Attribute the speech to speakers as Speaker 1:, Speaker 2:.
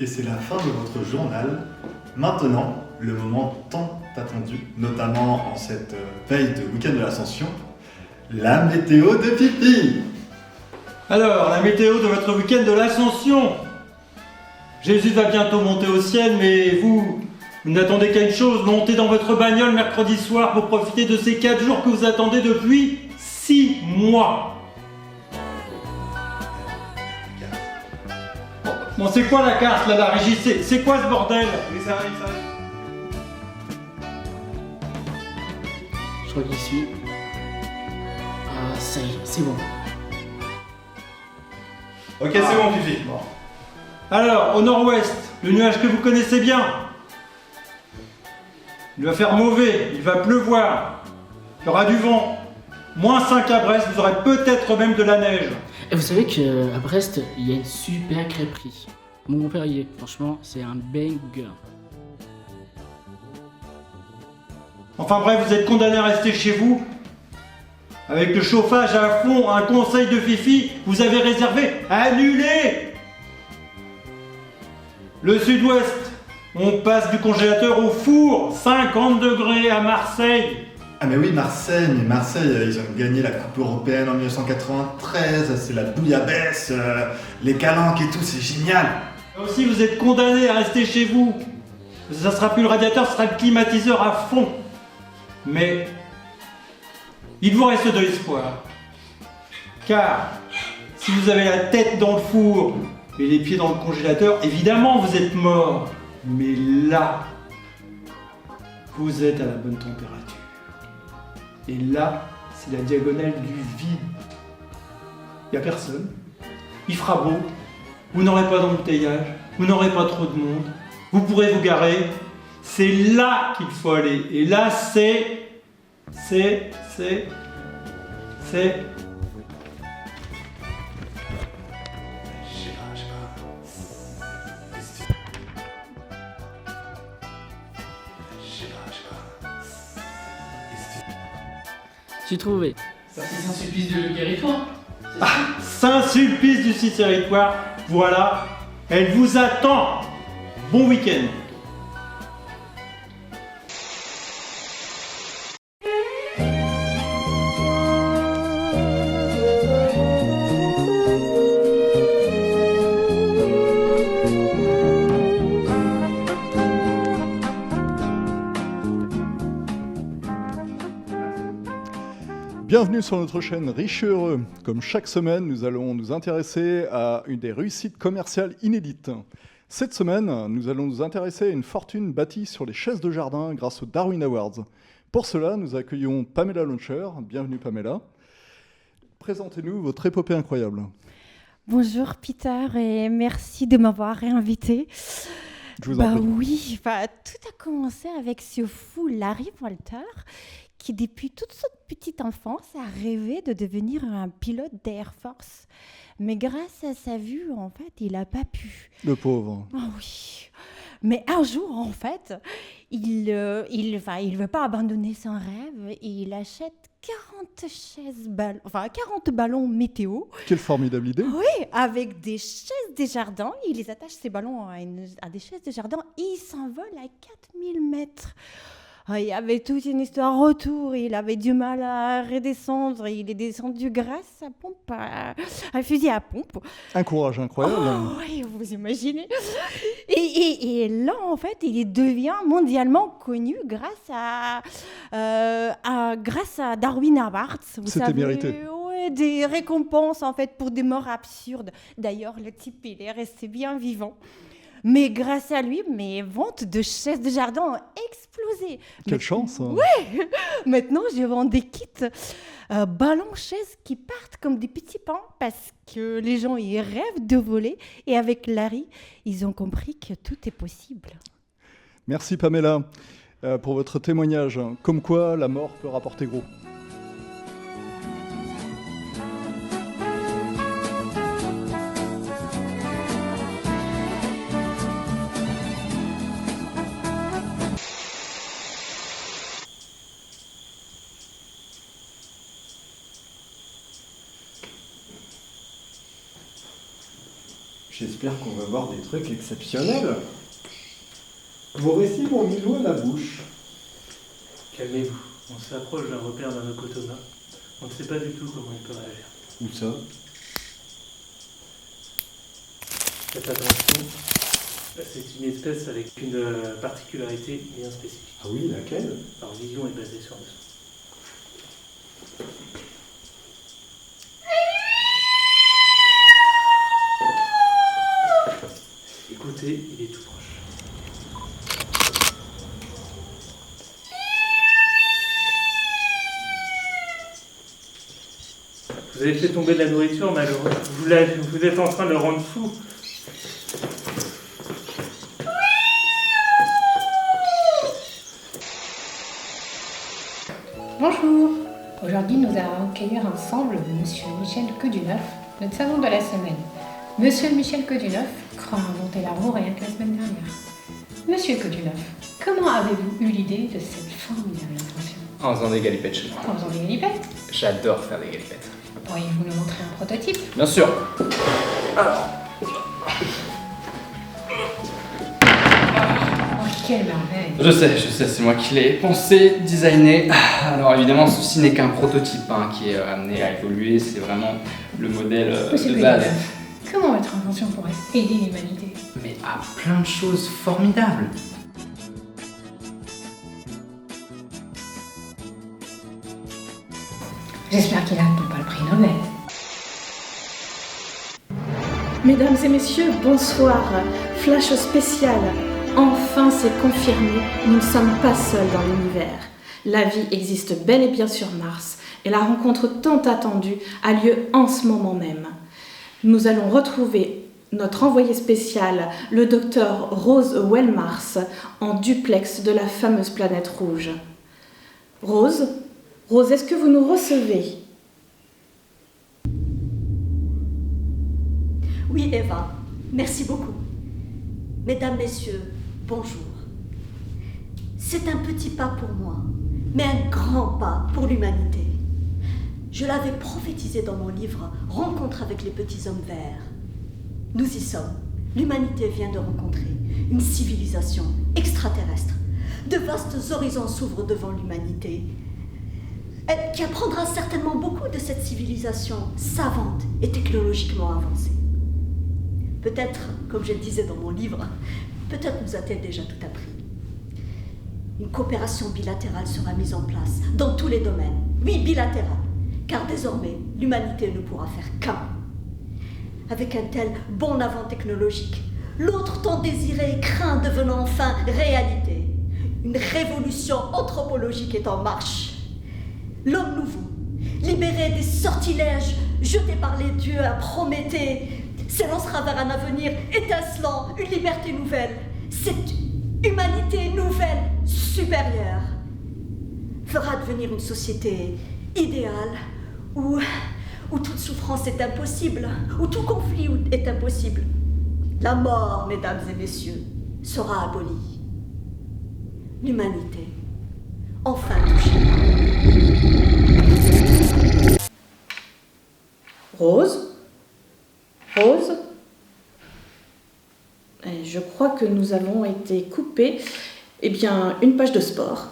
Speaker 1: Et c'est la fin de votre journal. Maintenant, le moment tant attendu, notamment en cette veille de week-end de l'Ascension, la météo de Pipi.
Speaker 2: Alors, la météo de votre week-end de l'Ascension. Jésus va bientôt monter au ciel, mais vous n'attendez qu'à une chose, monter dans votre bagnole mercredi soir pour profiter de ces 4 jours que vous attendez depuis 6 mois. Bon, c'est quoi la carte là, la régie? C'est quoi ce bordel?
Speaker 3: Oui, ça arrive, ça arrive.
Speaker 4: Je crois qu'il suit. Ah, ça y est, c'est bon.
Speaker 3: Ok, c'est bon, Fifi.
Speaker 2: Alors, au nord-ouest, le nuage que vous connaissez bien. Il va faire mauvais, il va pleuvoir, il y aura du vent. -5 à Brest, vous aurez peut-être même de la neige.
Speaker 4: Et vous savez qu'à Brest, il y a une super crêperie. Mon père y est, franchement, c'est un banger.
Speaker 2: Enfin bref, vous êtes condamné à rester chez vous. Avec le chauffage à fond, un conseil de Fifi, vous avez réservé, annulé. Le sud-ouest, on passe du congélateur au four, 50 degrés à Marseille.
Speaker 1: Ah mais oui, Marseille, ils ont gagné la Coupe européenne en 1993, c'est la bouillabaisse, les calanques et tout, c'est génial.
Speaker 2: Là aussi, vous êtes condamné à rester chez vous. Ça sera plus le radiateur, ce sera le climatiseur à fond. Mais il vous reste de l'espoir. Car si vous avez la tête dans le four et les pieds dans le congélateur, évidemment vous êtes mort. Mais là, vous êtes à la bonne température. Et là, c'est la diagonale du vide. Il n'y a personne. Il fera beau. Vous n'aurez pas d'embouteillage. Vous n'aurez pas trop de monde. Vous pourrez vous garer. C'est là qu'il faut aller. Et là, c'est...
Speaker 4: J'ai trouvé.
Speaker 5: Ça, c'est Saint-Sulpice de Guérétoire.
Speaker 2: Saint-Sulpice du Cité-Territoire. Voilà. Elle vous attend. Bon week-end.
Speaker 6: Bienvenue sur notre chaîne Riche et Heureux. Comme chaque semaine, nous allons nous intéresser à une des réussites commerciales inédites. Cette semaine, nous allons nous intéresser à une fortune bâtie sur les chaises de jardin grâce aux Darwin Awards. Pour cela, nous accueillons Pamela Launcher. Bienvenue Pamela. Présentez-nous votre épopée incroyable.
Speaker 7: Bonjour Peter et merci de m'avoir réinvité.
Speaker 6: Je vous en prie.
Speaker 7: Oui, tout a commencé avec ce fou Larry Walter qui depuis toute sa petite enfance a rêvé de devenir un pilote d'Air Force. Mais grâce à sa vue, en fait, il n'a pas pu.
Speaker 6: Le pauvre.
Speaker 7: Oh oui. Mais un jour, en fait, il veut pas abandonner son rêve et il achète 40 ballons météo.
Speaker 6: Quelle formidable idée.
Speaker 7: Oui, avec des chaises de jardin. Il les attache, ces ballons, à des chaises de jardin et il s'envole à 4000 mètres. Il y avait toute une histoire autour, il avait du mal à redescendre, il est descendu grâce à pompe, à un fusil à pompe.
Speaker 6: Un courage incroyable.
Speaker 7: Oh, oui, vous imaginez. Et là, en fait, il devient mondialement connu grâce à Darwin Awards.
Speaker 6: C'était mérité.
Speaker 7: Ouais, des récompenses, en fait, pour des morts absurdes. D'ailleurs, le type, il est resté bien vivant. Mais grâce à lui, mes ventes de chaises de jardin ont explosé.
Speaker 6: Quelle chance.
Speaker 7: Oui. Maintenant, je vends des kits ballons, chaises qui partent comme des petits pains parce que les gens, ils rêvent de voler. Et avec Larry, ils ont compris que tout est possible.
Speaker 6: Merci Pamela pour votre témoignage. Comme quoi, la mort peut rapporter gros.
Speaker 8: J'espère qu'on va voir des trucs exceptionnels. Vos récits m'ont mis l'eau à la bouche.
Speaker 5: Calmez-vous, on s'approche d'un repère d'un Okotoma. On ne sait pas du tout comment il peut réagir.
Speaker 8: Où ça?
Speaker 5: Faites attention, c'est une espèce avec une particularité bien spécifique.
Speaker 8: Ah oui, laquelle?
Speaker 5: Leur vision est basée sur le son. Écoutez, il est tout proche. Vous avez fait tomber de la nourriture, malheureux. Vous êtes en train de le rendre fou.
Speaker 9: Bonjour. Aujourd'hui, nous allons accueillir ensemble Monsieur Michel Queduneuf, notre savant de la semaine. Monsieur Michel Queduneuf croit inventer la roue rien que la semaine dernière. Monsieur Queduneuf, comment avez-vous eu l'idée de cette formidable invention?
Speaker 10: En faisant des galipettes chez moi.
Speaker 9: En faisant des galipettes?
Speaker 10: J'adore faire des galipettes.
Speaker 9: Pourriez-vous nous montrer un prototype?
Speaker 10: Bien sûr.
Speaker 9: Oh, quelle merveille!
Speaker 10: Je sais, c'est moi qui l'ai pensé, designé. Alors évidemment, ceci n'est qu'un prototype qui est amené à évoluer. C'est vraiment le modèle
Speaker 9: Monsieur
Speaker 10: de base.
Speaker 9: Queduneuf, comment votre invention pourrait aider l'humanité?
Speaker 10: Mais à plein de choses formidables.
Speaker 9: J'espère qu'il n'attend pas le prix Nobel.
Speaker 11: Mesdames et messieurs, bonsoir. Flash spécial. Enfin, c'est confirmé, nous ne sommes pas seuls dans l'univers. La vie existe bel et bien sur Mars et la rencontre tant attendue a lieu en ce moment même. Nous allons retrouver notre envoyé spécial, le docteur Rose Wellmars, en duplex de la fameuse planète rouge. Rose, est-ce que vous nous recevez?
Speaker 12: Oui, Eva, merci beaucoup. Mesdames, Messieurs, bonjour. C'est un petit pas pour moi, mais un grand pas pour l'humanité. Je l'avais prophétisé dans mon livre « Rencontre avec les petits hommes verts ». Nous y sommes. L'humanité vient de rencontrer une civilisation extraterrestre. De vastes horizons s'ouvrent devant l'humanité, qui apprendra certainement beaucoup de cette civilisation savante et technologiquement avancée. Peut-être, comme je le disais dans mon livre, peut-être nous a-t-elle déjà tout appris. Une coopération bilatérale sera mise en place dans tous les domaines. Oui, bilatérale, car désormais, l'humanité ne pourra faire qu'un. Avec un tel bond avant technologique, l'autre tant désiré et craint devenant enfin réalité. Une révolution anthropologique est en marche. L'homme nouveau, libéré des sortilèges jetés par les dieux à Prométhée, s'élancera vers un avenir étincelant, une liberté nouvelle. Cette humanité nouvelle, supérieure, fera devenir une société idéale où toute souffrance est impossible, où tout conflit est impossible. La mort, mesdames et messieurs, sera abolie. L'humanité, enfin touchée.
Speaker 11: Rose, je crois que nous avons été coupés, une page de sport.